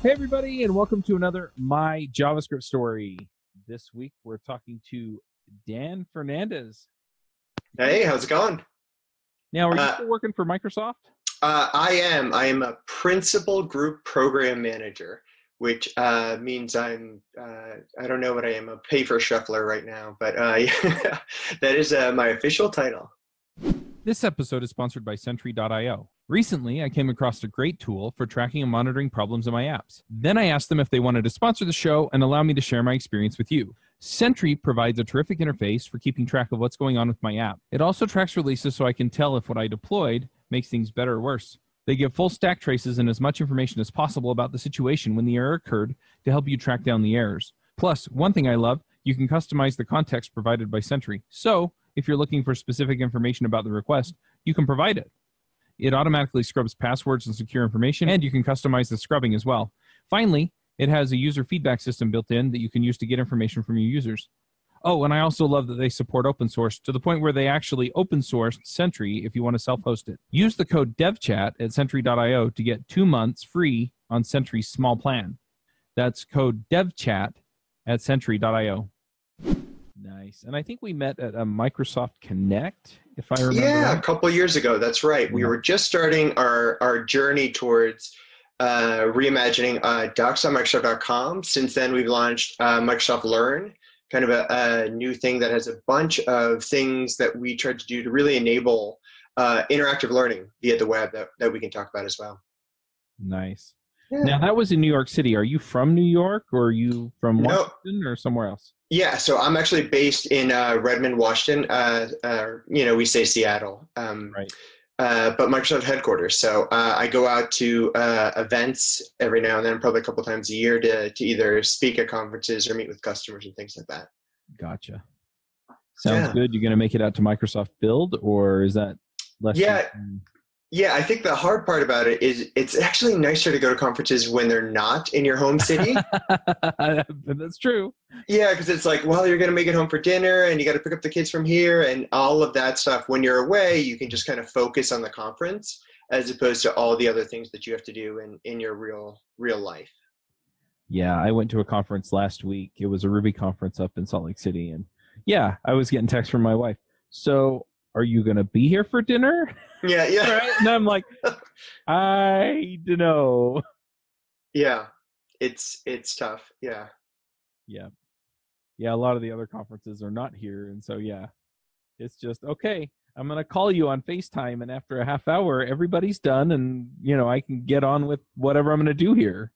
Hey, everybody, and welcome to another My JavaScript Story. This week, we're talking to Dan Fernandez. Hey, how's it going? Now, are you still working for Microsoft? I am. I am a principal group program manager, which means I'm, I don't know what I am, a paper shuffler right now, but that is my official title. This episode is sponsored by Sentry.io. Recently, I came across a great tool for tracking and monitoring problems in my apps. Then I asked them if they wanted to sponsor the show and allow me to share my experience with you. Sentry provides a terrific interface for keeping track of what's going on with my app. It also tracks releases so I can tell if what I deployed makes things better or worse. They give full stack traces and as much information as possible about the situation when the error occurred to help you track down the errors. Plus, one thing I love, you can customize the context provided by Sentry. So, if you're looking for specific information about the request, you can provide it. It automatically scrubs passwords and secure information, and you can customize the scrubbing as well. Finally, it has a user feedback system built in that you can use to get information from your users. Oh, and I also love that they support open source to the point where they actually open sourced Sentry if you want to self-host it. Use the code devchat at Sentry.io to get 2 months free on Sentry's small plan. That's code devchat at Sentry.io. Nice. And I think we met at a Microsoft Kinect, if I remember right. A couple of years ago. That's right. We were just starting our journey towards reimagining docs.microsoft.com. Since then, we've launched Microsoft Learn, kind of a new thing that has a bunch of things that we tried to do to really enable interactive learning via the web that we can talk about as well. Nice. Yeah. Now, that was in New York City. Are you from New York, or are you from Washington, or somewhere else? Yeah, so I'm actually based in Redmond, Washington. We say Seattle, right? But Microsoft headquarters. So I go out to events every now and then, probably a couple times a year, to either speak at conferences or meet with customers and things like that. Gotcha. Sounds good. You're going to make it out to Microsoft Build, or is that less? Yeah, I think the hard part about it is it's actually nicer to go to conferences when they're not in your home city. That's true. Yeah, because it's like, well, you're going to make it home for dinner and you got to pick up the kids from here and all of that stuff. When you're away, you can just kind of focus on the conference as opposed to all the other things that you have to do in your real life. Yeah, I went to a conference last week. It was a Ruby conference up in Salt Lake City. And yeah, I was getting texts from my wife. So, are you going to be here for dinner? Yeah. Right? And I'm like, I don't know. Yeah, it's tough. Yeah. A lot of the other conferences are not here. And so, yeah, it's just, okay, I'm going to call you on FaceTime. And after a half hour, everybody's done. And, I can get on with whatever I'm going to do here.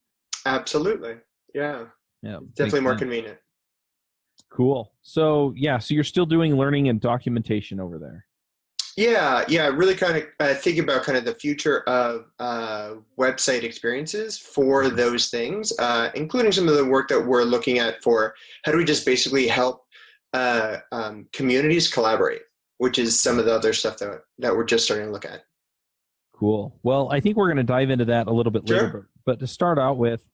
Absolutely. Yeah. Definitely more convenient. Cool. So you're still doing learning and documentation over there. Yeah. Really kind of thinking about kind of the future of website experiences for those things, including some of the work that we're looking at for how do we just basically help communities collaborate, which is some of the other stuff that we're just starting to look at. Cool. Well, I think we're going to dive into that a little bit later. But to start out with,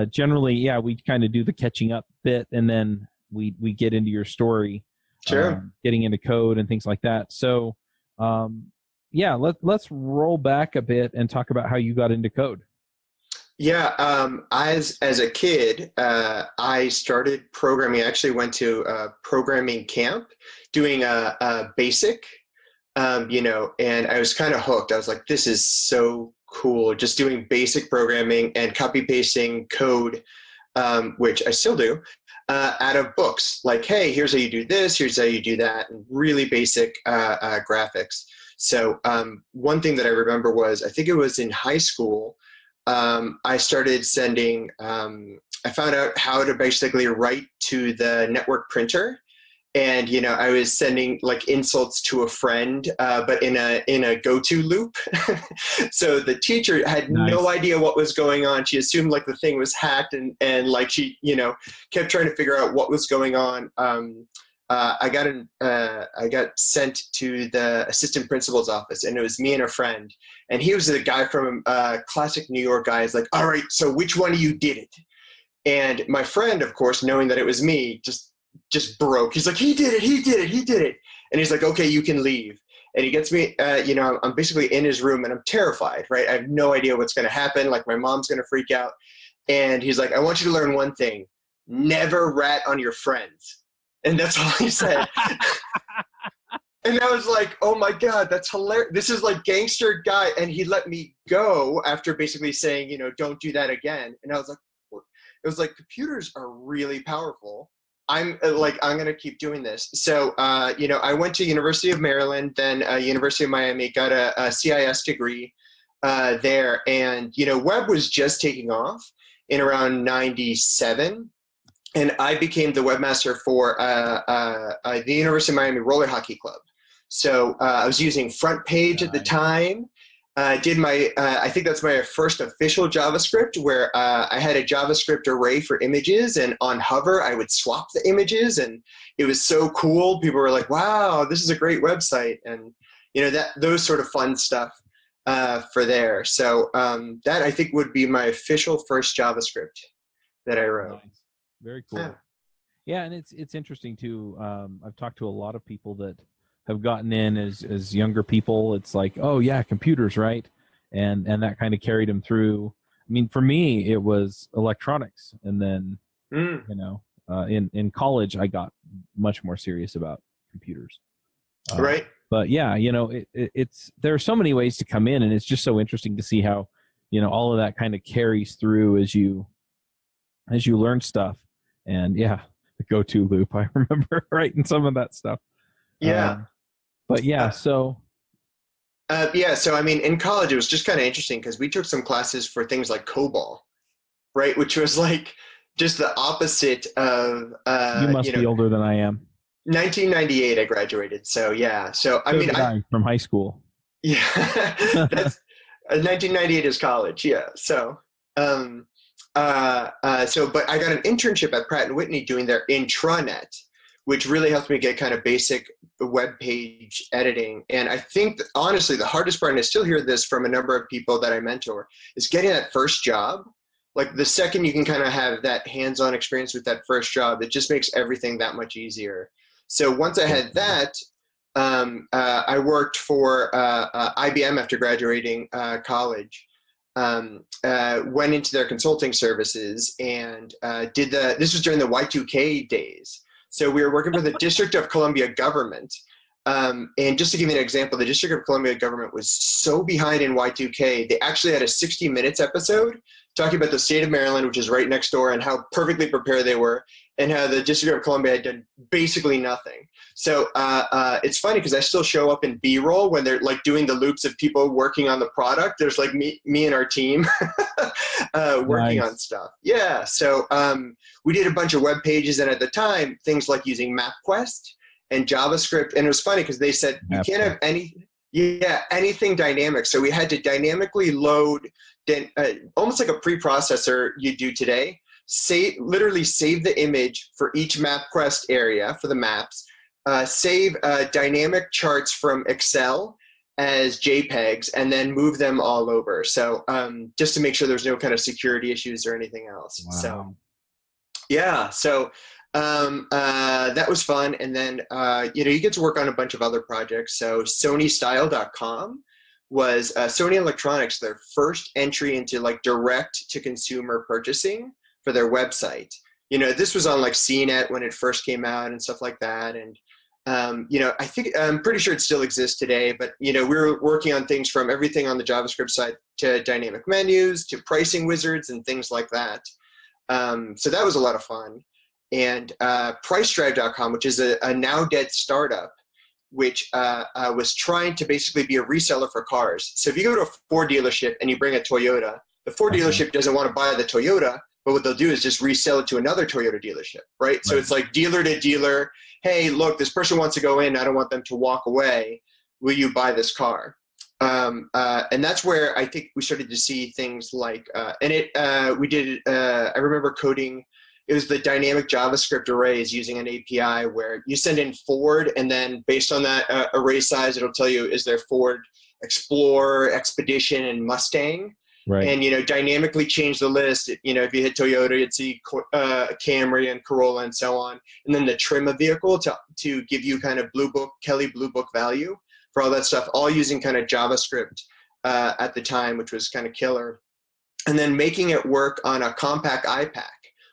generally, we kind of do the catching up bit, and then we get into your story, getting into code and things like that. So, let's roll back a bit and talk about how you got into code. Yeah, as a kid, I started programming. I actually went to a programming camp doing a basic, and I was kind of hooked. I was like, this is so cool, just doing basic programming and copy pasting code, which I still do. Out of books, like, hey, here's how you do this, here's how you do that, and really basic graphics. So one thing that I remember was, I think it was in high school, I started sending, I found out how to basically write to the network printer. And, I was sending like insults to a friend, but in a go-to loop. So the teacher had no idea what was going on. She assumed like the thing was hacked and like she, kept trying to figure out what was going on. I got sent to the assistant principal's office, and it was me and a friend. And he was the guy from classic New York guy. Is like, all right, so which one of you did it? And my friend, of course, knowing that it was me, just broke. He's like, he did it. And he's like, okay, you can leave. And he gets me, I'm basically in his room and I'm terrified, right? I have no idea what's going to happen. Like my mom's going to freak out. And he's like, I want you to learn one thing: never rat on your friends. And that's all he said. And I was like, oh my God, that's hilarious. This is like gangster guy. And he let me go after basically saying, you know, don't do that again. And I was like, it was like, computers are really powerful. I'm going to keep doing this. So, you know, I went to University of Maryland, then University of Miami, got a CIS degree there. And, you know, web was just taking off in around 97. And I became the webmaster for the University of Miami Roller Hockey Club. So I was using Front Page at the time. Did my, I think that's my first official JavaScript, where I had a JavaScript array for images, and on hover, I would swap the images, and it was so cool. People were like, wow, this is a great website. And, you know, those sort of fun stuff for there. So that I think would be my official first JavaScript that I wrote. Nice. Very cool. Yeah, and it's interesting too. I've talked to a lot of people that have gotten in as younger people. It's like, oh yeah, computers, right? And that kind of carried them through. I mean, for me, it was electronics, and then you know, in college, I got much more serious about computers. Right. But yeah, you know, it's there are so many ways to come in, and it's just so interesting to see how, you know, all of that kind of carries through as you learn stuff. And yeah, the go-to loop, I remember writing some of that stuff. Yeah. But yeah, so. Yeah, so I mean, in college, it was just kind of interesting because we took some classes for things like COBOL, right? Which was like just the opposite of. You must be older than I am. 1998, I graduated. So yeah, so I mean, from high school. Yeah, that's 1998 is college. Yeah, so. But I got an internship at Pratt & Whitney doing their intranet, which really helped me get kind of basic web page editing. And I think that, honestly, the hardest part, and I still hear this from a number of people that I mentor, is getting that first job. Like the second you can kind of have that hands-on experience with that first job, it just makes everything that much easier. So once I had that, I worked for IBM after graduating college. Went into their consulting services and this was during the Y2K days. So we were working for the District of Columbia government. And just to give you an example, the District of Columbia government was so behind in Y2K, they actually had a 60 Minutes episode talking about the state of Maryland, which is right next door, and how perfectly prepared they were, and how the District of Columbia had done basically nothing. So it's funny because I still show up in B-roll when they're like doing the loops of people working on the product. There's like me and our team working on stuff. Yeah, so we did a bunch of web pages, and at the time, things like using MapQuest and JavaScript, and it was funny because they said you can't have anything dynamic. So we had to dynamically load, almost like a preprocessor you do today. Literally save the image for each MapQuest area for the maps. Save dynamic charts from Excel as JPEGs, and then move them all over. So just to make sure there's no kind of security issues or anything else. Wow. So yeah, so that was fun. And then you know, you get to work on a bunch of other projects. So SonyStyle.com was Sony Electronics, their first entry into like direct to consumer purchasing for their website. You know, this was on like CNET when it first came out and stuff like that. And you know, I'm pretty sure it still exists today, but you know, we were working on things from everything on the JavaScript side to dynamic menus to pricing wizards and things like that. So that was a lot of fun. And PriceDrive.com, which is a now dead startup, which was trying to basically be a reseller for cars. So if you go to a Ford dealership and you bring a Toyota, the Ford dealership doesn't want to buy the Toyota, but what they'll do is just resell it to another Toyota dealership, right? So it's like dealer to dealer. Hey, look, this person wants to go in. I don't want them to walk away. Will you buy this car? And that's where I think we started to see things like, we did, I remember coding, it was the dynamic JavaScript arrays using an API where you send in Ford, and then based on that array size, it'll tell you, is there Ford Explorer, Expedition, and Mustang? Right. And, you know, dynamically change the list. You know, if you hit Toyota, you'd see Camry and Corolla and so on. And then the trim of vehicle to give you kind of Kelly Blue Book value for all that stuff, all using kind of JavaScript at the time, which was kind of killer. and then making it work on a compact iPad,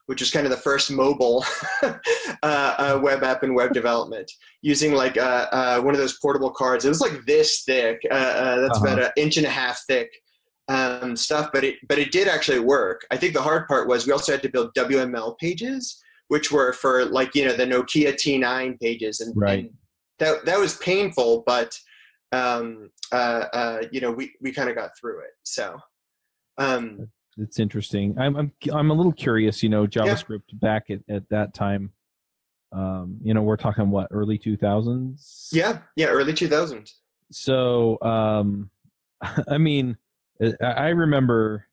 which was kind of the first mobile web app and web development, using like one of those portable cards. It was like this thick. That's about an inch and a half thick stuff, but it did actually work. I think the hard part was we also had to build WML pages, which were for like, the Nokia T9 pages, and, Right. and that was painful, but we kind of got through it. So. It's interesting. I'm a little curious, JavaScript back at that time. We're talking what, early 2000s? Yeah, early 2000s. So, I mean, I remember,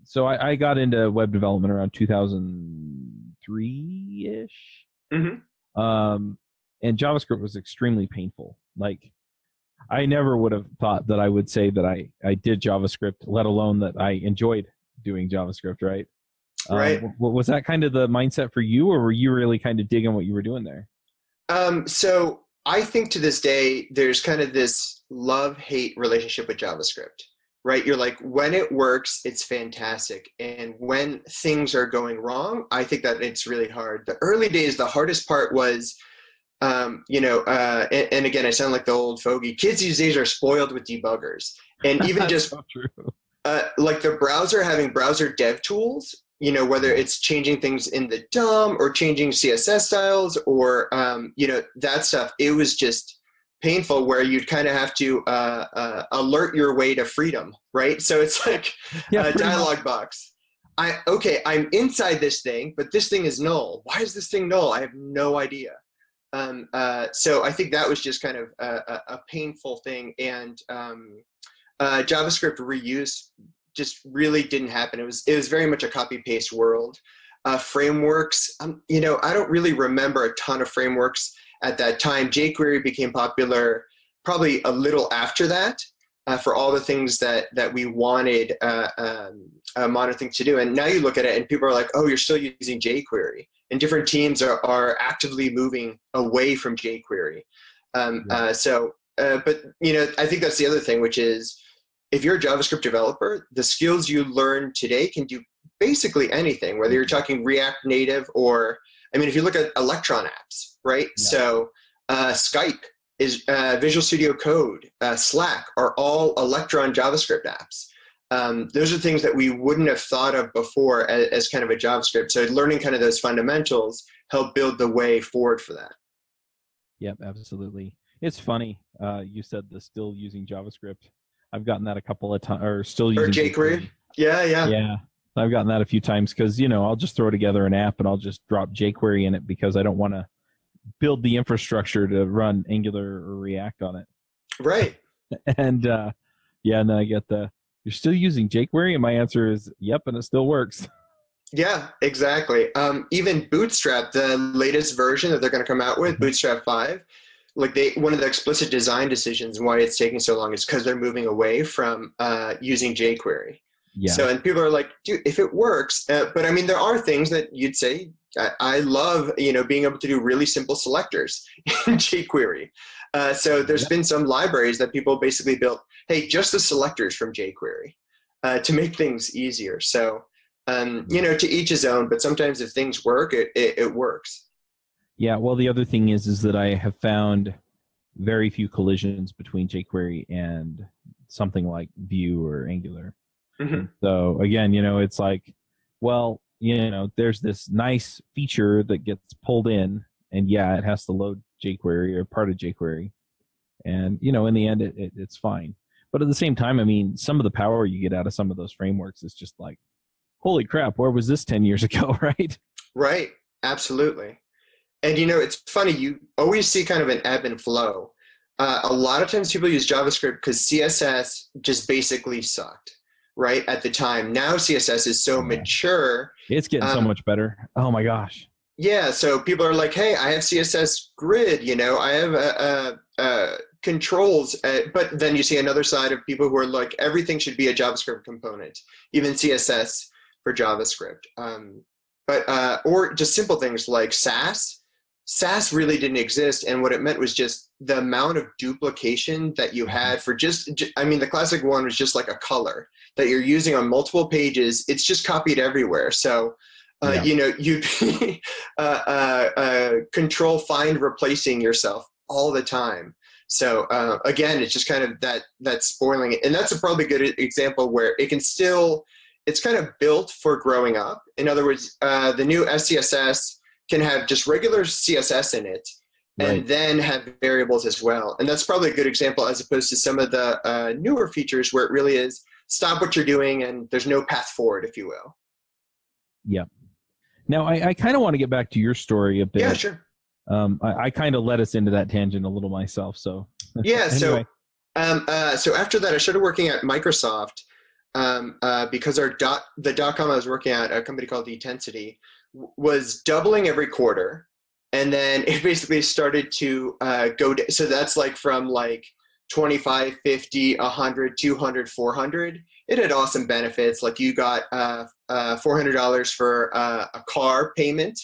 so I got into web development around 2003-ish. Mm-hmm. And JavaScript was extremely painful. Like, I never would have thought that I would say that I did JavaScript, let alone that I enjoyed doing JavaScript, right? Right. Was that kind of the mindset for you, or were you really kind of digging what you were doing there? So I think to this day, there's kind of this love-hate relationship with JavaScript, right? You're like, when it works, it's fantastic. And when things are going wrong, I think that it's really hard. The early days, the hardest part was, and again, I sound like the old fogey. Kids these days are spoiled with debuggers. And even just so true. Like the browser, having browser dev tools, whether it's changing things in the DOM or changing CSS styles or, that stuff, it was just painful, where you'd kind of have to alert your way to freedom, right? So it's like a dialog box. I'm inside this thing, but this thing is null. Why is this thing null? I have no idea. So I think that was just kind of a painful thing. And JavaScript reuse just really didn't happen. It was very much a copy-paste world. Frameworks, I don't really remember a ton of frameworks at that time. jQuery became popular probably a little after that for all the things that we wanted modern things to do. And now you look at it and people are like, oh, you're still using jQuery. And different teams are actively moving away from jQuery. But I think that's the other thing, which is, if you're a JavaScript developer, the skills you learn today can do basically anything, whether you're talking React Native or, if you look at Electron apps, right? Yeah. So Skype is Visual Studio Code, Slack are all Electron JavaScript apps. Those are things that we wouldn't have thought of before as kind of a JavaScript. So learning kind of those fundamentals help build the way forward for that. Yep, absolutely. It's funny. You said the still using JavaScript. I've gotten that a couple of times, or still using jQuery. Yeah. I've gotten that a few times because, I'll just throw together an app and I'll just drop jQuery in it because I don't want to build the infrastructure to run Angular or React on it. Right. And and then I get you're still using jQuery? And my answer is, yep, and it still works. Yeah, exactly. Even Bootstrap, the latest version that they're going to come out with, Bootstrap 5, like one of the explicit design decisions why it's taking so long is because they're moving away from using jQuery. Yeah. So, and people are like, dude, if it works, but there are things that you'd say, I love, being able to do really simple selectors in jQuery. So there's been some libraries that people basically built, hey, just the selectors from jQuery to make things easier. So, to each his own, but sometimes if things work, it works. Yeah, well, the other thing is that I have found very few collisions between jQuery and something like Vue or Angular. Mm-hmm. So again, it's like, well, there's this nice feature that gets pulled in, and yeah, it has to load jQuery or part of jQuery, and in the end, it's fine. But at the same time, some of the power you get out of some of those frameworks is just like, holy crap, where was this 10 years ago, right? Right, absolutely. And it's funny, you always see kind of an ebb and flow. A lot of times people use JavaScript because CSS just basically sucked, right, at the time. Now CSS is so mature. It's getting so much better. Oh my gosh. Yeah, so people are like, hey, I have CSS grid, I have controls, but then you see another side of people who are like, everything should be a JavaScript component, even CSS for JavaScript. Or just simple things like Sass. SAS really didn't exist, and what it meant was just the amount of duplication that you had for I mean, the classic one was just like a color that you're using on multiple pages. It's just copied everywhere. So, you know, you'd be control find replacing yourself all the time. So again, it's just kind of that spoiling it. And that's a probably good example where it can still, it's kind of built for growing up. In other words, the new SCSS can have just regular CSS in it and then have variables as well. And that's probably a good example as opposed to some of the newer features where it really is stop what you're doing and there's no path forward, if you will. Yeah. Now, I kind of want to get back to your story a bit. Yeah, sure. I kind of led us into that tangent a little myself. So yeah. Anyway. So after that, I started working at Microsoft because the .com I was working at, a company called Intensity, was doubling every quarter. And then it basically started to go. So that's like from like 25, 50, 100, 200, 400. It had awesome benefits. Like you got $400 for a car payment,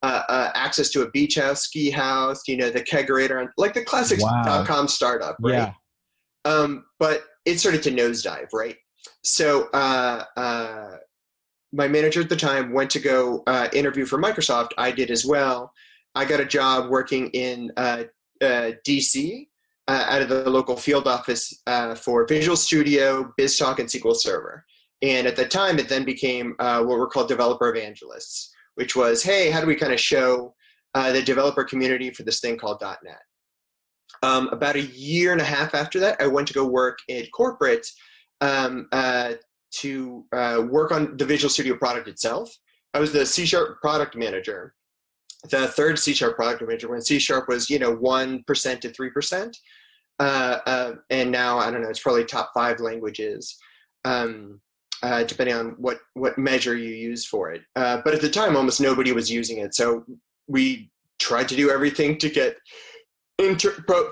access to a beach house, ski house, you know, the kegerator, like the classic .com startup, right? Yeah. But it started to nosedive, right? So my manager at the time went to go interview for Microsoft. I did as well. I got a job working in DC out of the local field office for Visual Studio, BizTalk, and SQL Server. And at the time, it then became what were called developer evangelists, which was, hey, how do we kind of show the developer community for this thing called .NET? About a year and a half after that, I went to go work at corporate to work on the Visual Studio product itself. I was the C# product manager, the third C# product manager when C# was, you know, 1% to 3%. And now, I don't know, it's probably top 5 languages, depending on what measure you use for it. But at the time, almost nobody was using it. So we tried to do everything to get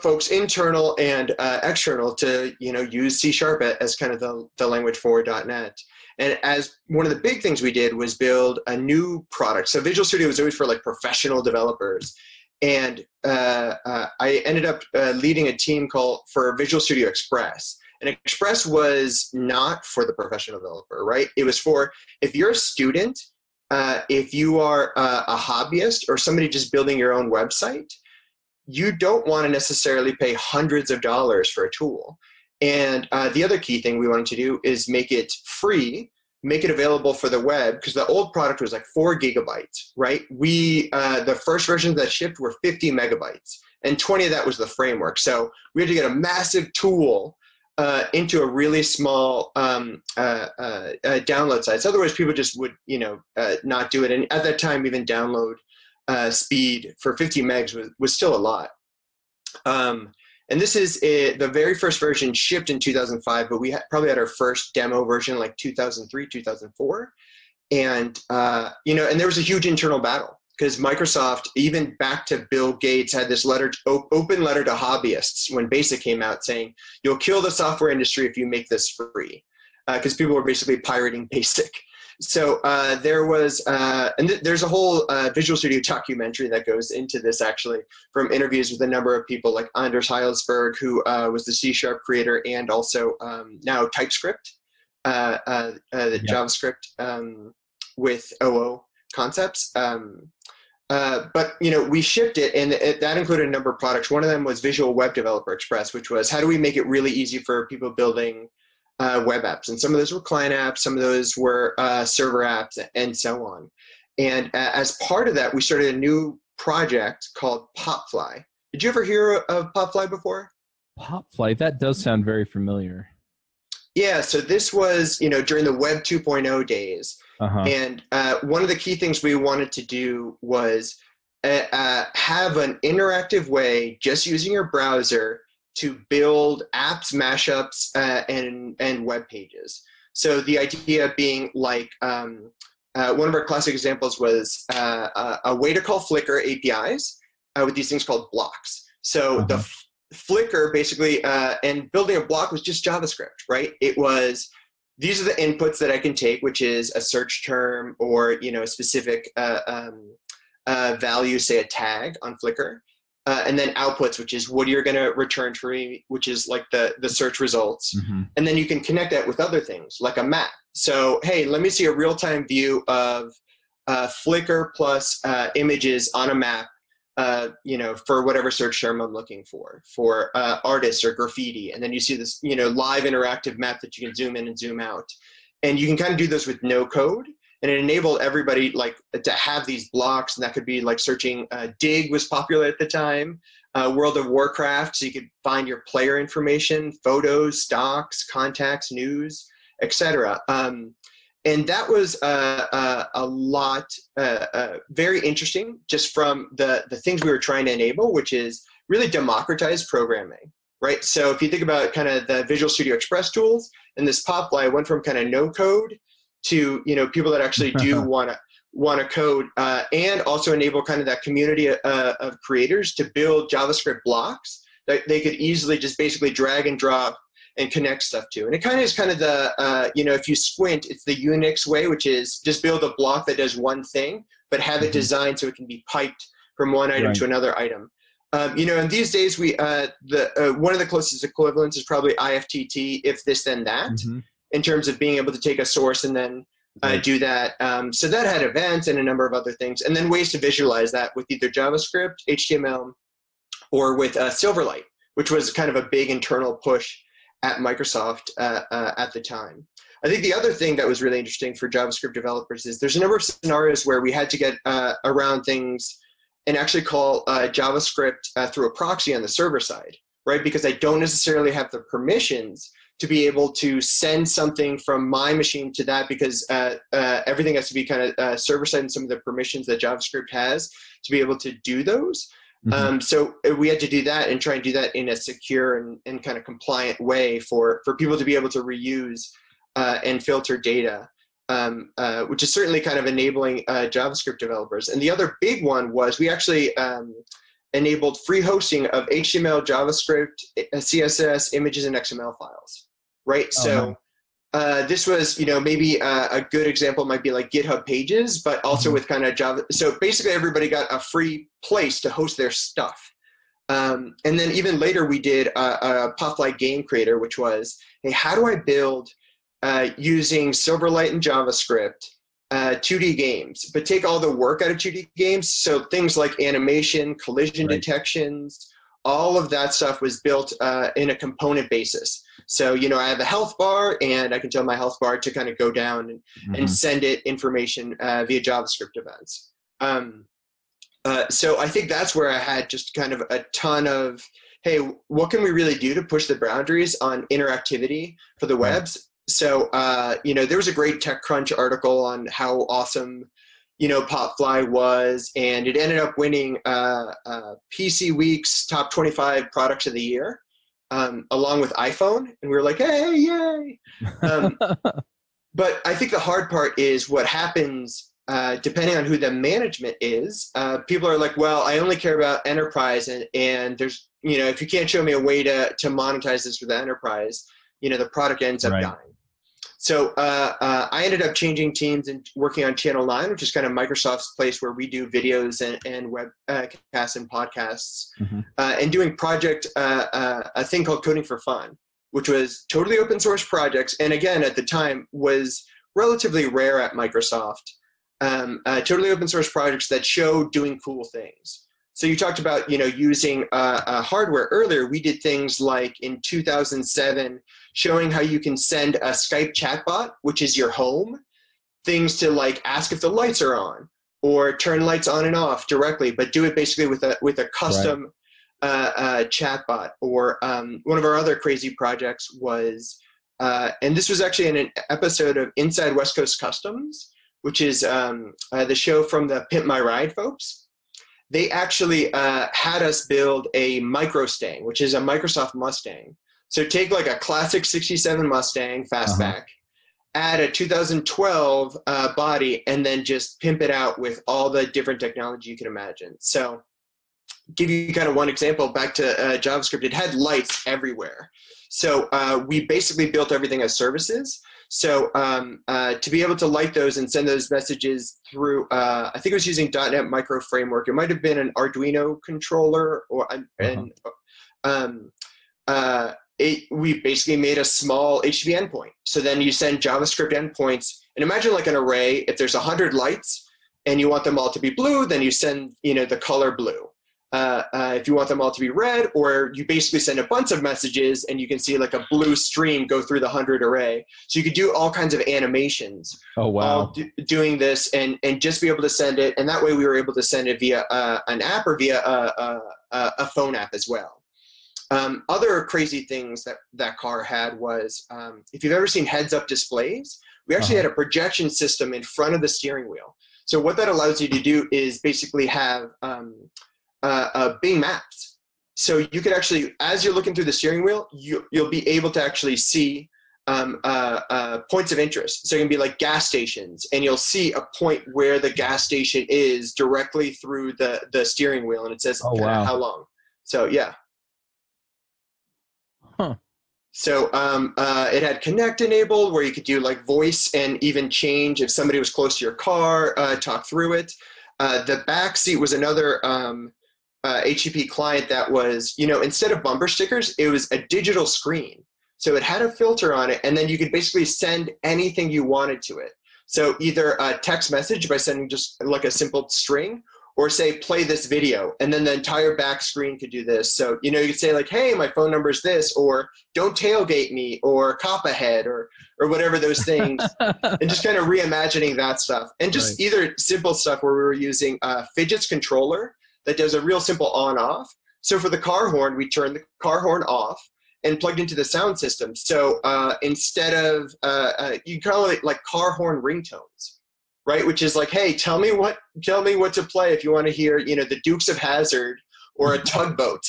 folks internal and external to, you know, use C# as kind of the language for .NET. And as one of the big things we did was build a new product. So Visual Studio was always for like professional developers. And I ended up leading a team for Visual Studio Express. And Express was not for the professional developer, right? It was for, if you're a student, if you are a hobbyist or somebody just building your own website, you don't want to necessarily pay hundreds of dollars for a tool. And the other key thing we wanted to do is make it free, make it available for the web, because the old product was like 4 gigabytes, right? The first versions that shipped were 50 megabytes, and 20 of that was the framework. So we had to get a massive tool into a really small download size. Otherwise, people just would, you know, not do it. And at that time, even download speed for 50 megs was still a lot. And this is the very first version shipped in 2005, but we probably had our first demo version like 2003, 2004. And, you know, and there was a huge internal battle because Microsoft, even back to Bill Gates, had this open letter to hobbyists when BASIC came out saying, you'll kill the software industry if you make this free, because people were basically pirating BASIC. So there was, and there's a whole Visual Studio documentary that goes into this, actually, from interviews with a number of people like Anders Heilsberg, who was the C# creator, and also now TypeScript, the JavaScript with OO concepts. But, you know, we shipped it, and that included a number of products. One of them was Visual Web Developer Express, which was how do we make it really easy for people building web apps. And some of those were client apps, some of those were server apps, and so on. And as part of that, we started a new project called PopFly. Did you ever hear of PopFly before? PopFly, that does sound very familiar. Yeah, so this was, you know, during the Web 2.0 days. And one of the key things we wanted to do was have an interactive way, just using your browser, to build apps, mashups, and web pages. So the idea being like, one of our classic examples was a way to call Flickr APIs with these things called blocks. So the Flickr basically, and building a block was just JavaScript, right? It was, these are the inputs that I can take, which is a search term or, you know, a specific value, say a tag on Flickr. And then outputs, which is what you're going to return to me, which is like the search results. And then you can connect that with other things like a map. So, hey, let me see a real-time view of Flickr plus images on a map, for whatever search term I'm looking for artists or graffiti. And then you see this, live interactive map that you can zoom in and zoom out. And you can kind of do this with no code. And it enabled everybody like to have these blocks, and that could be like searching. Dig was popular at the time. World of Warcraft, so you could find your player information, photos, stocks, contacts, news, etc. And that was a lot, very interesting, just from the things we were trying to enable, which is really democratize programming, right? So if you think about kind of the Visual Studio Express tools, and this PopFly went from kind of no code to people that actually do want to code, and also enable kind of that community of creators to build JavaScript blocks that they could easily just basically drag and drop and connect stuff to. And it kind of is kind of the if you squint, it's the Unix way, which is just build a block that does one thing, but have it designed so it can be piped from one item to another item. And these days we one of the closest equivalents is probably IFTT, if this then that. In terms of being able to take a source and then do that. So that had events and a number of other things. And then ways to visualize that with either JavaScript, HTML, or with Silverlight, which was kind of a big internal push at Microsoft at the time. I think the other thing that was really interesting for JavaScript developers is there's a number of scenarios where we had to get around things and actually call JavaScript through a proxy on the server side, right? Because I don't necessarily have the permissions to be able to send something from my machine to that, because everything has to be kind of server-side, and some of the permissions that JavaScript has to be able to do those. So we had to do that and try and do that in a secure and kind of compliant way for people to be able to reuse and filter data, which is certainly kind of enabling JavaScript developers. And the other big one was we actually enabled free hosting of HTML, JavaScript, CSS, images, and XML files, right? This was, maybe a good example might be like GitHub Pages, but also with kind of Java. So basically everybody got a free place to host their stuff. And then even later we did a PopFly game creator, which was, hey, how do I build using Silverlight and JavaScript 2D games, but take all the work out of 2D games. So things like animation, collision detections, all of that stuff was built in a component basis. So, I have a health bar, and I can tell my health bar to kind of go down and send it information via JavaScript events. So I think that's where I had just kind of a ton of, hey, what can we really do to push the boundaries on interactivity for the webs? So, there was a great TechCrunch article on how awesome, PopFly was, and it ended up winning PC Week's top 25 products of the year, along with iPhone. And we were like, hey, yay. But I think the hard part is what happens depending on who the management is. People are like, well, I only care about enterprise, and there's, if you can't show me a way to monetize this for the enterprise, the product ends up dying. So I ended up changing teams and working on Channel 9, which is kind of Microsoft's place where we do videos and webcasts and podcasts, and doing a thing called Coding for Fun, which was totally open source projects. And again, at the time was relatively rare at Microsoft, totally open source projects that show doing cool things. So you talked about, using hardware earlier. We did things like in 2007, showing how you can send a Skype chatbot, which is your home, things to like ask if the lights are on or turn lights on and off directly, but do it basically with a custom chatbot. Or one of our other crazy projects was, and this was actually in an episode of Inside West Coast Customs, which is the show from the Pimp My Ride folks. They actually had us build a Microstang, which is a Microsoft Mustang. So take like a classic 67 Mustang fastback, add a 2012 body, and then just pimp it out with all the different technology you can imagine. So give you kind of one example back to JavaScript. It had lights everywhere. So we basically built everything as services. So to be able to light those and send those messages through, I think it was using .NET Micro Framework. It might have been an Arduino controller, or we basically made a small HTTP endpoint. So then you send JavaScript endpoints, and imagine like an array. If there's 100 lights and you want them all to be blue, then you send the color blue. If you want them all to be red, or you basically send a bunch of messages and you can see like a blue stream go through the 100 array. So you could do all kinds of animations. Oh, wow. Doing this and just be able to send it. And that way we were able to send it via an app or via a phone app as well. Other crazy things that car had was, if you've ever seen heads-up displays, we actually had a projection system in front of the steering wheel. So what that allows you to do is basically have Bing Maps. So you could actually, as you're looking through the steering wheel, you'll be able to actually see points of interest. So it can be like gas stations, and you'll see a point where the gas station is directly through the steering wheel, and it says how long. So yeah. Huh. So it had Kinect enabled, where you could do like voice and even change if somebody was close to your car, talk through it. The back seat was another HTTP client that was, instead of bumper stickers, it was a digital screen. So it had a filter on it, and then you could basically send anything you wanted to it. So either a text message by sending just like a simple string, or say, play this video, and then the entire back screen could do this. So, you could say like, hey, my phone number is this, or don't tailgate me, or cop ahead, or whatever those things, and just kind of reimagining that stuff. And just either simple stuff where we were using a fidgets controller that does a real simple on-off. So for the car horn, we turned the car horn off and plugged into the sound system. So instead of, you call it like car horn ringtones. Right, which is like, hey, tell me what to play if you want to hear, the Dukes of Hazzard or a tugboat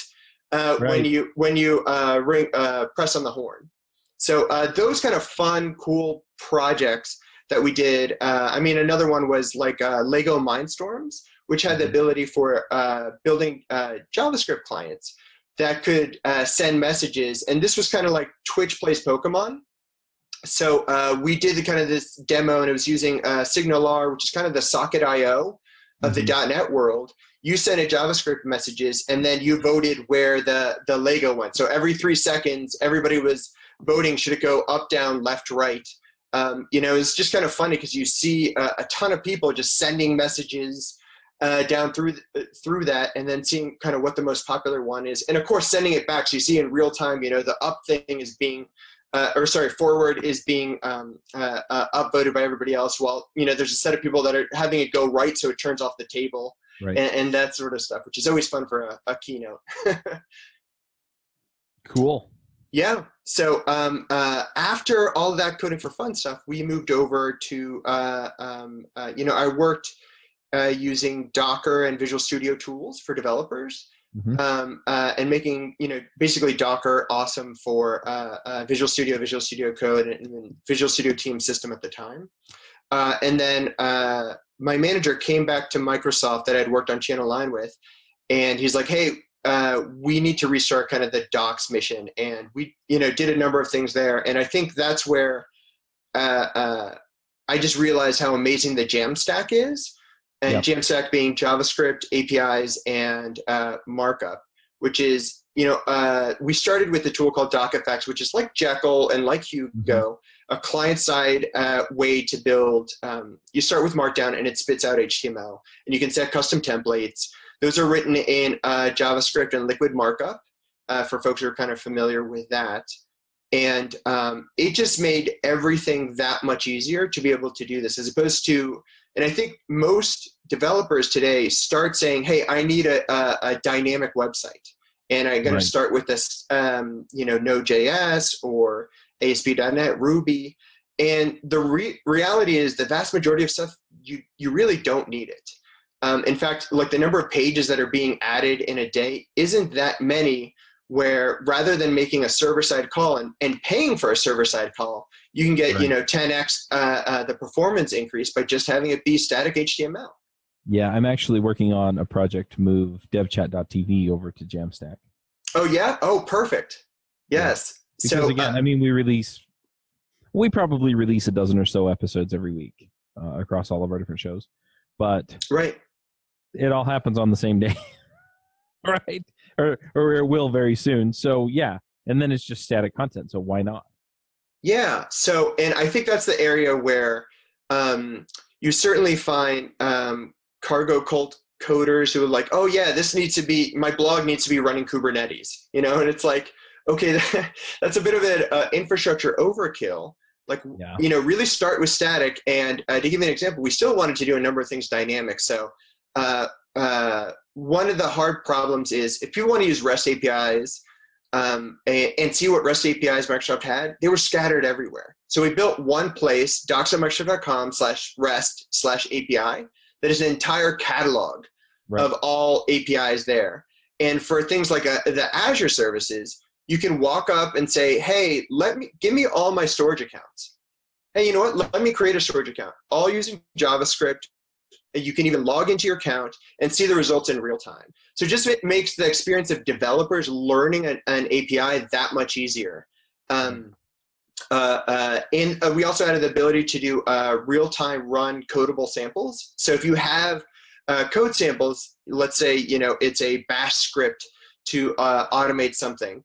when you press on the horn. So those kind of fun, cool projects that we did. Another one was like Lego Mindstorms, which had the ability for building JavaScript clients that could send messages, and this was kind of like Twitch plays Pokemon. So we did this demo, and it was using SignalR, which is kind of the socket IO of the .NET world. You sent it JavaScript messages, and then you voted where the Lego went. So every 3 seconds, everybody was voting, should it go up, down, left, right? It's just kind of funny because you see a ton of people just sending messages down through that, and then seeing kind of what the most popular one is. And of course, sending it back. So you see in real time, the up thing is being forward is being upvoted by everybody else, while there's a set of people that are having it go right, so it turns off the table, and that sort of stuff, which is always fun for a keynote. Cool. Yeah. So after all of that coding for fun stuff, we moved over to I worked using Docker and Visual Studio tools for developers. And making, basically Docker awesome for Visual Studio Code, and Visual Studio Team System at the time. And then my manager came back to Microsoft that I'd worked on Channel Line with, and he's like, hey, we need to restart kind of the docs mission. And we, did a number of things there. And I think that's where I just realized how amazing the JAMstack is. And JAMstack being JavaScript, APIs, and markup, which is, we started with a tool called DocFX, which is like Jekyll and like Hugo, a client-side way to build. You start with Markdown, and it spits out HTML. And you can set custom templates. Those are written in JavaScript and Liquid Markup for folks who are kind of familiar with that. And it just made everything that much easier to be able to do this, as opposed to, and I think most developers today start saying, hey, I need a dynamic website. And I'm going to start with this, Node.js or ASP.NET, Ruby. And the reality is the vast majority of stuff, you really don't need it. In fact, like the number of pages that are being added in a day isn't that many, where rather than making a server-side call and paying for a server-side call, you can get 10x the performance increase by just having it be static HTML. Yeah, I'm actually working on a project to move devchat.tv over to JAMstack. Oh yeah? Oh, perfect. Yes. Yeah. Because again, we release We probably release a dozen or so episodes every week across all of our different shows, but Right. it all happens on the same day, right? Or it will very soon. So yeah, and then it's just static content. So why not? Yeah. So, and I think that's the area where you certainly find cargo cult coders who are like, oh yeah, my blog needs to be running Kubernetes, and it's like, okay, that's a bit of an infrastructure overkill. Like, really start with static. And to give you an example, we still wanted to do a number of things dynamic. So one of the hard problems is if people want to use REST APIs and see what REST APIs Microsoft had, they were scattered everywhere. So we built one place, docs.microsoft.com/REST/API, that is an entire catalog of all APIs there. And for things like the Azure services, you can walk up and say, hey, give me all my storage accounts. Hey, you know what? Let me create a storage account, all using JavaScript. You can even log into your account and see the results in real time. So just it makes the experience of developers learning an API that much easier. And we also added the ability to do real-time run codable samples. So if you have code samples, let's say it's a bash script to automate something.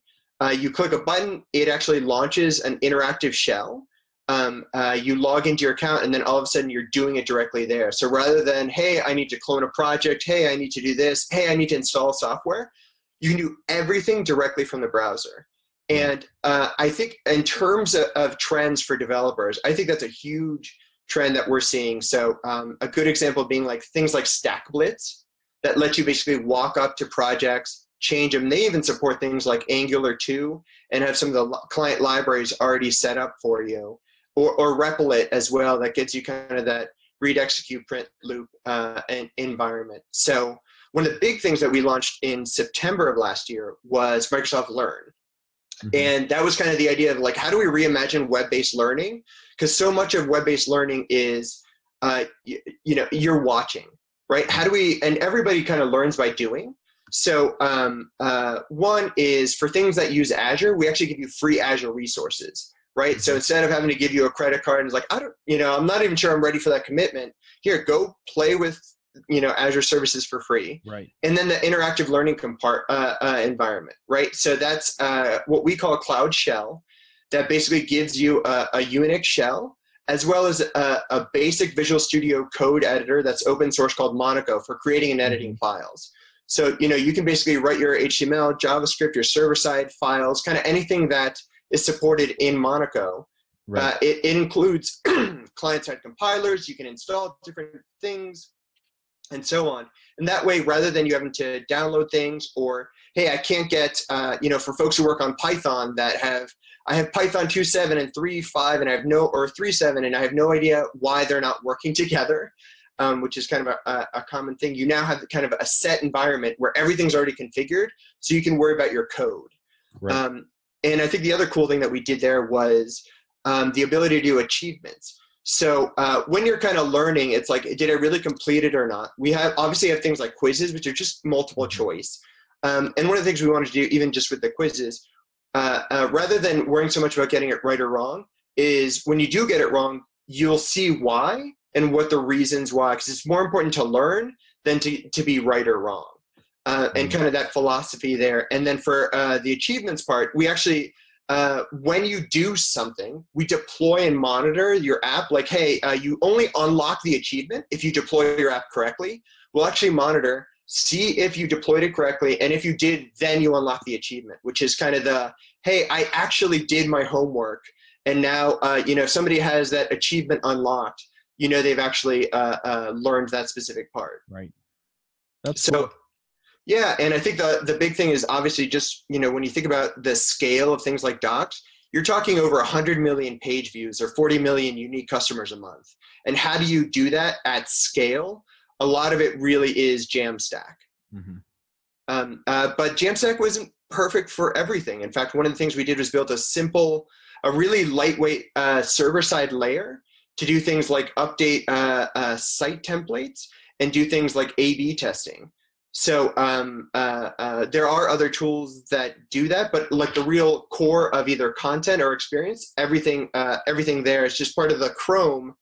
You click a button, it actually launches an interactive shell. You log into your account, and then all of a sudden you're doing it directly there. So rather than, hey, I need to clone a project, hey, I need to do this, hey, I need to install software, you can do everything directly from the browser. And I think in terms of trends for developers, I think that's a huge trend that we're seeing. So a good example being like things like Stack Blitz that let you basically walk up to projects, change them. They even support things like Angular 2 and have some of the client libraries already set up for you. Or Replit as well, that gives you kind of that read, execute, print loop and environment. So one of the big things that we launched in September of last year was Microsoft Learn. Mm-hmm. And that was kind of the idea of like, how do we reimagine web-based learning? Because so much of web-based learning is, you're watching, right? How do we, and everybody kind of learns by doing. So one is for things that use Azure, we actually give you free Azure resources. Right. So instead of having to give you a credit card and it's like, I'm not even sure I'm ready for that commitment. Here, go play with, Azure services for free. Right. And then the interactive learning environment. Right. So that's what we call a cloud shell that basically gives you a Unix shell as well as a basic Visual Studio code editor that's open source called Monaco for creating and editing files. So, you can basically write your HTML, JavaScript, your server-side files, kind of anything that is supported in Monaco. Right. It includes client-side compilers. You can install different things and so on. And that way, rather than you having to download things or, hey, I can't get, for folks who work on Python I have Python 2.7 and 3.5 and or 3.7 and I have no idea why they're not working together, which is kind of a common thing. You now have kind of a set environment where everything's already configured so you can worry about your code. Right. And I think the other cool thing that we did there was the ability to do achievements. So when you're kind of learning, it's like, did I really complete it or not? We obviously have things like quizzes, which are just multiple choice. And one of the things we wanted to do, even just with the quizzes, rather than worrying so much about getting it right or wrong, is when you do get it wrong, you'll see why and what the reasons why, because it's more important to learn than to be right or wrong. And kind of that philosophy there. And then for the achievements part, we actually, when you do something, we deploy and monitor your app. Like, hey, you only unlock the achievement if you deploy your app correctly. We'll actually monitor, see if you deployed it correctly. And if you did, then you unlock the achievement, which is kind of the, hey, I actually did my homework. And now, if somebody has that achievement unlocked, they've actually learned that specific part. Right. That's so cool. Yeah, and I think the big thing is obviously just, when you think about the scale of things like Docs, you're talking over 100 million page views or 40 million unique customers a month. And how do you do that at scale? A lot of it really is JAMstack. Mm-hmm. But JAMstack wasn't perfect for everything. In fact, one of the things we did was build a really lightweight server-side layer to do things like update site templates and do things like A/B testing. So there are other tools that do that, but like the real core of either content or experience, everything there is just part of the Chrome.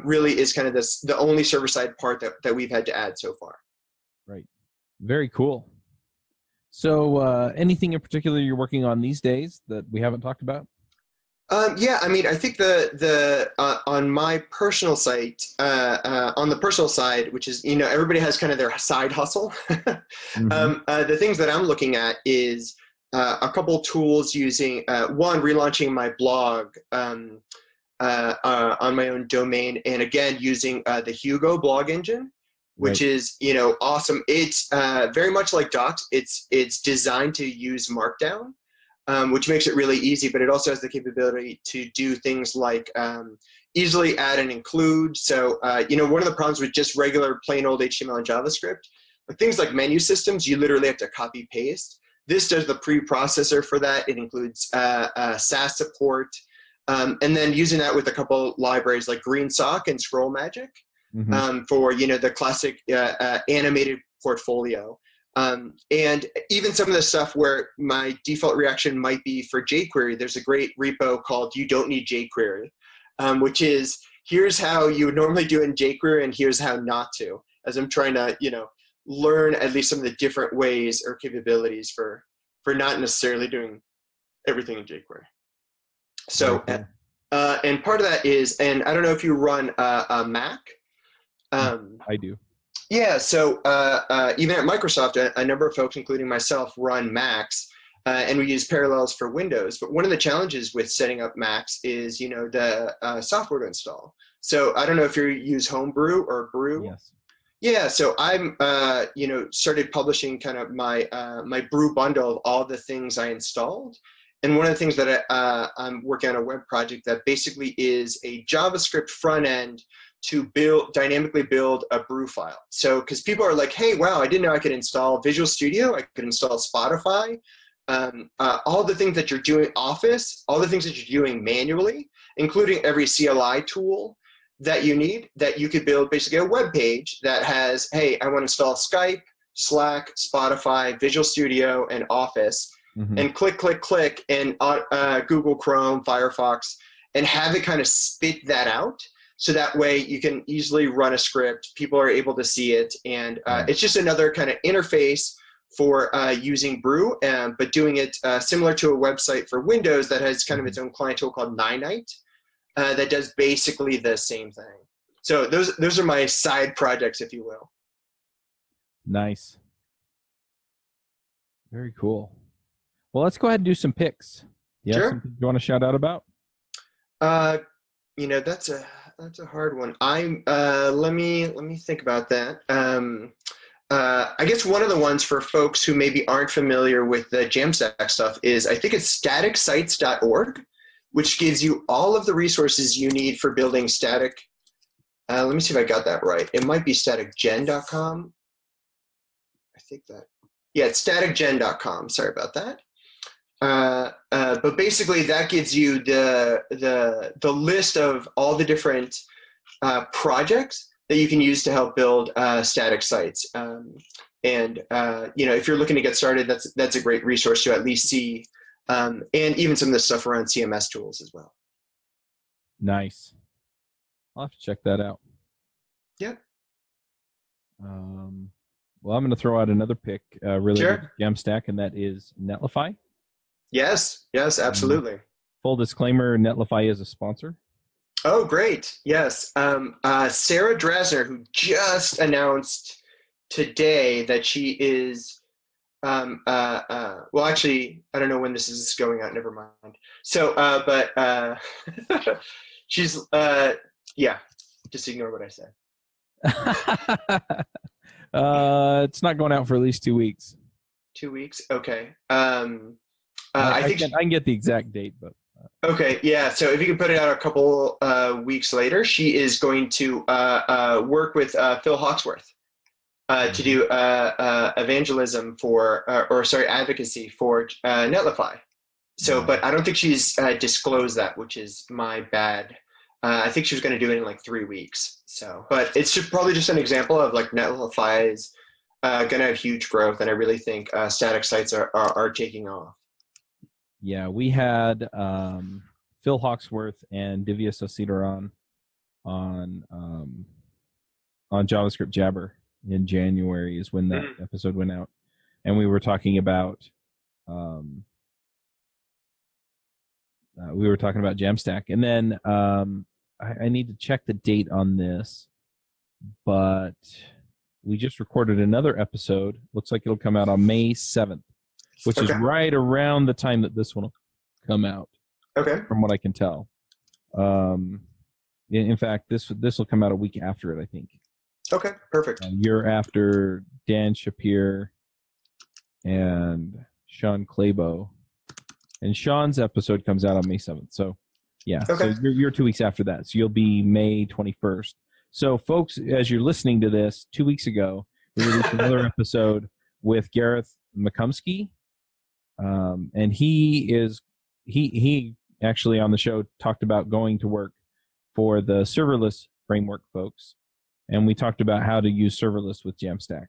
Really is kind of the only server-side part that we've had to add so far. Right. Very cool. So anything in particular you're working on these days that we haven't talked about? Yeah, I mean, I think the on my personal site, on the personal side, which is, everybody has kind of their side hustle. The things that I'm looking at is a couple tools using, one, relaunching my blog on my own domain, and again, using the Hugo blog engine, which is, awesome. It's very much like Docs. It's designed to use Markdown. Which makes it really easy, but it also has the capability to do things like easily add and include. So, one of the problems with just regular plain old HTML and JavaScript, like things like menu systems, you literally have to copy paste. This does the preprocessor for that. It includes SAS support, and then using that with a couple libraries like GreenSock and Scroll Magic for, the classic animated portfolio. And even some of the stuff where my default reaction might be for jQuery, there's a great repo called You Don't Need jQuery, which is, here's how you would normally do in jQuery and here's how not to, as I'm trying to, learn at least some of the different ways or capabilities for not necessarily doing everything in jQuery. So, and part of that is, and I don't know if you run a Mac. I do. Yeah, so even at Microsoft, a number of folks, including myself, run Macs, and we use Parallels for Windows. But one of the challenges with setting up Macs is, the software to install. So I don't know if you use Homebrew or Brew. Yes. Yeah, so I'm, started publishing kind of my my Brew bundle of all the things I installed. And one of the things that I'm working on a web project that basically is a JavaScript front end to dynamically build a Brew file. So, because people are like, hey, wow, I didn't know I could install Visual Studio, I could install Spotify, all the things that you're doing, Office, all the things that you're doing manually, including every CLI tool that you need, that you could build basically a web page that has, hey, I want to install Skype, Slack, Spotify, Visual Studio, and Office, and click, click, click, and Google Chrome, Firefox, and have it kind of spit that out. So that way you can easily run a script, people are able to see it, and it's just another kind of interface for using Brew, but doing it similar to a website for Windows that has kind of its own client tool called Ninite that does basically the same thing. So those are my side projects, if you will. Nice. Very cool. Well, let's go ahead and do some picks. Yeah, sure. Something you want to shout out about? That's a hard one. Let me think about that. I guess one of the ones for folks who maybe aren't familiar with the JAMstack stuff is, I think it's staticsite.org, which gives you all of the resources you need for building static. Let me see if I got that right. It might be staticgen.com. I think that. Yeah, it's staticgen.com. Sorry about that. But basically that gives you the list of all the different projects that you can use to help build static sites. If you're looking to get started, that's a great resource to at least see, and even some of the stuff around CMS tools as well. Nice. I'll have to check that out. Yeah. Well, I'm going to throw out another pick related to JAMstack, and that is Netlify. Yes, absolutely. Full disclaimer, Netlify is a sponsor. Oh, great. Yes. Sarah Drasner, who just announced today that she is, well, actually, I don't know when this is going out. Never mind. So, but she's, yeah, just ignore what I said. It's not going out for at least 2 weeks. 2 weeks? Okay. I can get the exact date, but okay, yeah. So if you can put it out a couple weeks later, she is going to work with Phil Hawksworth to do evangelism advocacy for Netlify. So, but I don't think she's disclosed that, which is my bad. I think she was going to do it in like 3 weeks. So, but it's probably just an example of like Netlify's going to have huge growth, and I really think static sites are taking off. Yeah, we had Phil Hawksworth and Divya Sasidharan on JavaScript Jabber in January is when that episode went out, and we were talking about JAMstack, and then I need to check the date on this, but we just recorded another episode. Looks like it'll come out on May 7th, which is right around the time that this one will come out. Okay. From what I can tell. In fact, this will come out a week after it, I think. Okay, perfect. A year after Dan Shapir and Sean Clabo. And Sean's episode comes out on May 7th. So, yeah. Okay. So you're 2 weeks after that. So you'll be May 21st. So, folks, as you're listening to this, 2 weeks ago, we released another episode with Gareth McCumsky. And he actually on the show talked about going to work for the serverless framework folks. And we talked about how to use serverless with JAMstack.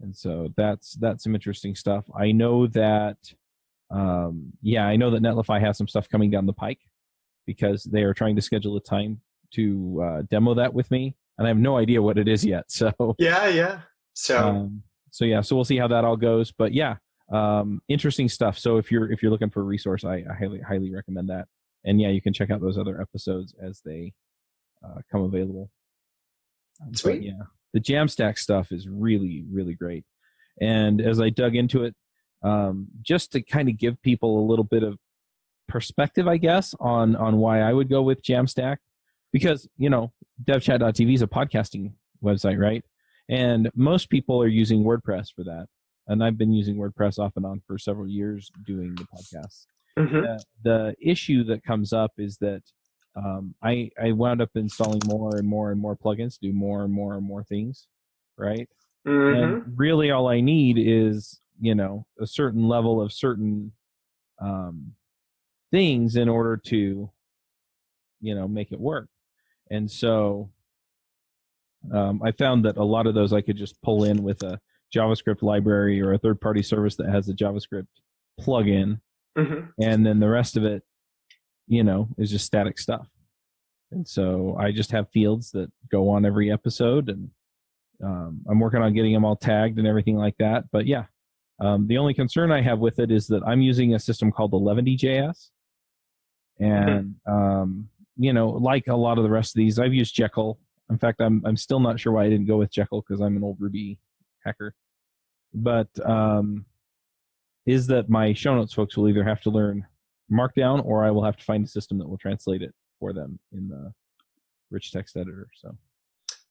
And so that's some interesting stuff. I know that Netlify has some stuff coming down the pike because they are trying to schedule a time to demo that with me, and I have no idea what it is yet. So yeah. So we'll see how that all goes. But yeah, interesting stuff. So if you're looking for a resource, I highly recommend that. And yeah, you can check out those other episodes as they come available. Sweet. But yeah, the JAMstack stuff is really, really great. And as I dug into it, just to kind of give people a little bit of perspective, I guess, on why I would go with JAMstack, because, devchat.tv is a podcasting website, right? And most people are using WordPress for that. And I've been using WordPress off and on for several years doing the podcasts. Mm-hmm. The issue that comes up is that I wound up installing more and more and more plugins to do more and more and more things, right? Mm-hmm. And really all I need is, a certain level of certain things in order to, make it work. And so I found that a lot of those I could just pull in with a JavaScript library or a third-party service that has a JavaScript plugin, and then the rest of it, is just static stuff. And so I just have fields that go on every episode, and I'm working on getting them all tagged and everything like that. But yeah, the only concern I have with it is that I'm using a system called 11DJS, and like a lot of the rest of these, I've used Jekyll. In fact, I'm still not sure why I didn't go with Jekyll because I'm an old Ruby hacker. But is that my show notes folks will either have to learn Markdown or I will have to find a system that will translate it for them in the rich text editor. So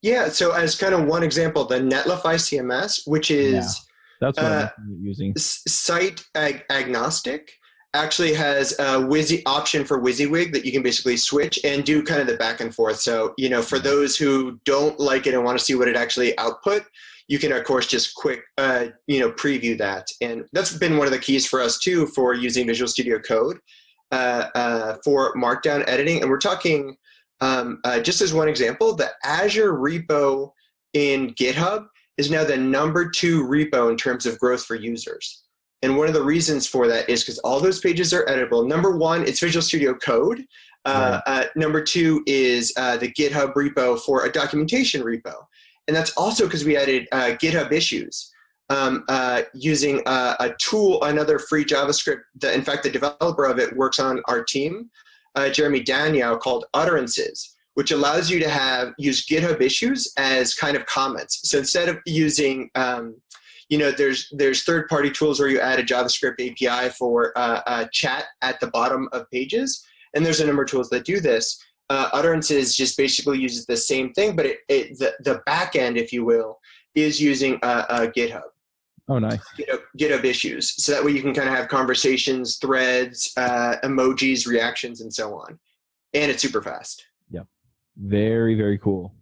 yeah, so as kind of one example, the Netlify CMS, which is that's what I'm using. Site agnostic, actually has a option for WYSIWYG that you can basically switch and do kind of the back and forth. So, for those who don't like it and want to see what it actually output, you can, of course, just quick, preview that. And that's been one of the keys for us, too, for using Visual Studio Code for Markdown editing. And we're talking, just as one example, the Azure repo in GitHub is now the #2 repo in terms of growth for users. And one of the reasons for that is because all those pages are editable. #1, it's Visual Studio Code. #2 is the GitHub repo for a documentation repo. And that's also because we added GitHub issues using a tool, another free JavaScript. In fact, the developer of it works on our team, Jeremy Daniel, called Utterances, which allows you to use GitHub issues as kind of comments. So instead of using, there's third-party tools where you add a JavaScript API for chat at the bottom of pages, and there's a number of tools that do this. Utterances just basically uses the same thing, but the back end, if you will, is using GitHub. Oh, nice. GitHub issues. So that way you can kind of have conversations, threads, emojis, reactions, and so on. And it's super fast. Yep. Very, very cool.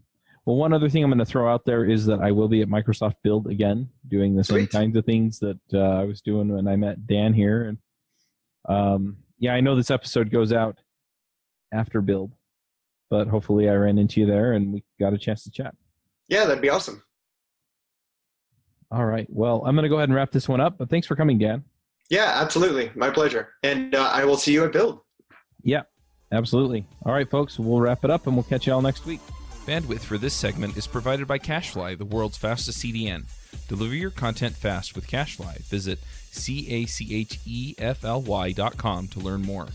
Well, one other thing I'm going to throw out there is that I will be at Microsoft Build again, doing the same kinds of things that I was doing when I met Dan here. And I know this episode goes out after Build, but hopefully I ran into you there and we got a chance to chat. Yeah, that'd be awesome. All right. Well, I'm going to go ahead and wrap this one up, but thanks for coming, Dan. Yeah, absolutely. My pleasure. And I will see you at Build. Yeah, absolutely. All right, folks, we'll wrap it up and we'll catch you all next week. Bandwidth for this segment is provided by CacheFly, the world's fastest CDN. Deliver your content fast with CacheFly. Visit CacheFly.com to learn more.